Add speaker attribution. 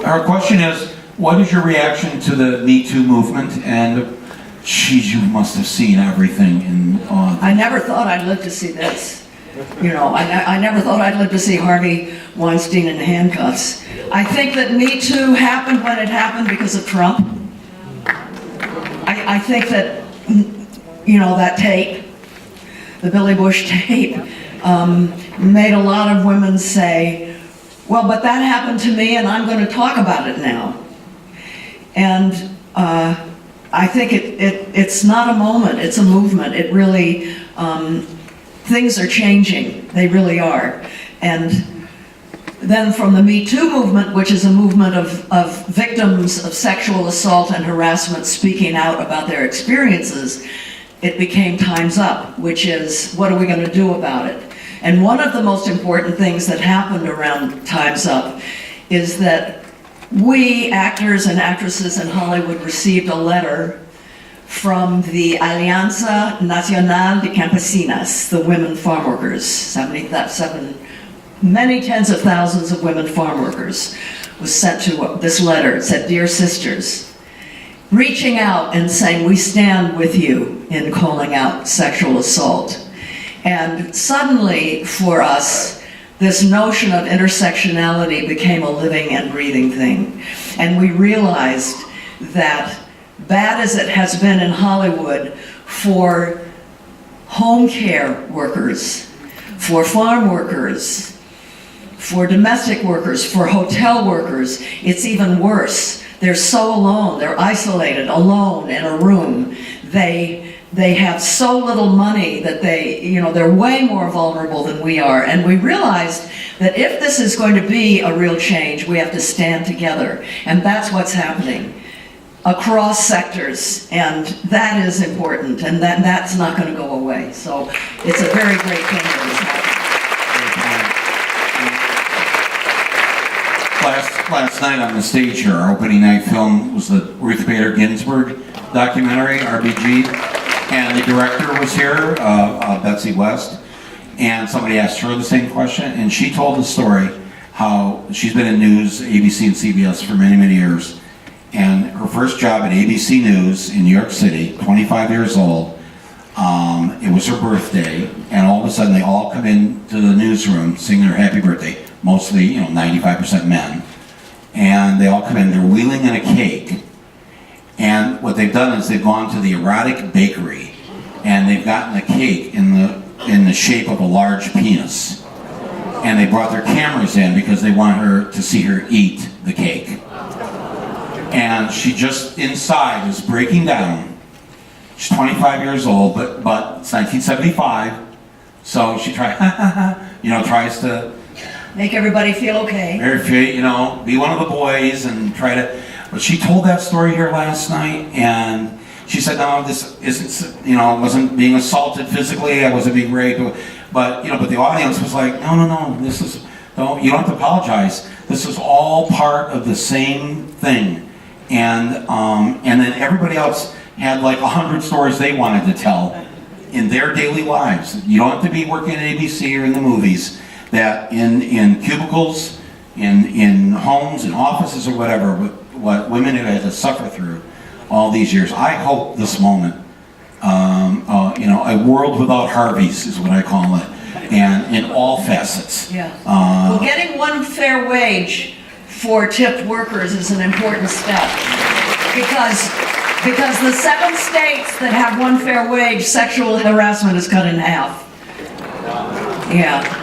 Speaker 1: Our question is, what is your reaction to the MeToo movement? And geez, you must have seen everything in...
Speaker 2: I never thought I'd live to see this. You know, I never thought I'd live to see Harvey Weinstein in handcuffs. I think that MeToo happened when it happened because of Trump. I think that, you know, that tape, the Billy Bush tape, made a lot of women say, well, but that happened to me and I'm going to talk about it now. And I think it's not a moment, it's a movement. It really, things are changing, they really are. And then from the Me Too movement, which is a movement of victims of sexual assault and harassment speaking out about their experiences, it became Time's Up, which is, what are we going to do about it? And one of the most important things that happened around Time's Up is that we, actors and actresses in Hollywood, received a letter from the Alianza Nacional de Campesinas, the women farm workers, many tens of thousands of women farm workers, was sent to this letter. It said, "Dear sisters," reaching out and saying, we stand with you in calling out sexual assault. And suddenly, for us, this notion of intersectionality became a living and breathing thing. And we realized that, bad as it has been in Hollywood for home care workers, for farm workers, for domestic workers, for hotel workers, it's even worse. They're so alone, they're isolated, alone in a room. They have so little money that they're way more vulnerable than we are. And we realized that if this is going to be a real change, we have to stand together. And that's what's happening across sectors. And that is important. And that's not going to go away. So it's a very great thing that is happening.
Speaker 1: Last night on the stage here, our opening night film was the Ruth Bader Ginsburg documentary, RBG, and the director was here, Betsy West, and somebody asked her the same question, and she told the story how she's been in news, ABC and CBS for many, many years, and her first job at ABC News in New York City, 25 years old, it was her birthday, and all of a sudden they all come into the newsroom singing her happy birthday, mostly, 95% men, and they all come in, they're wheeling in a cake, and what they've done is they've gone to the erotic bakery, and they've gotten a cake in the shape of a large penis, and they brought their cameras in because they want her to see her eat the cake, and she just inside is breaking down. She's 25 years old, but it's 1975, so she tries to
Speaker 2: Make everybody feel okay.
Speaker 1: Be one of the boys and try to. But she told that story here last night, and she said, "No, this isn't. I wasn't being assaulted physically. I wasn't being raped, but the audience was like, no. This is no. You don't have to apologize. This is all part of the same thing." And then everybody else had like 100 stories they wanted to tell in their daily lives. You don't have to be working at ABC or in the movies. That in cubicles, in homes, in offices or whatever, what women have had to suffer through all these years. I hope this moment, a world without Harveys is what I call it, and in all facets.
Speaker 2: Yeah. Well, getting one fair wage for tipped workers is an important step, because the 7 states that have one fair wage, sexual harassment is cut in half. Yeah.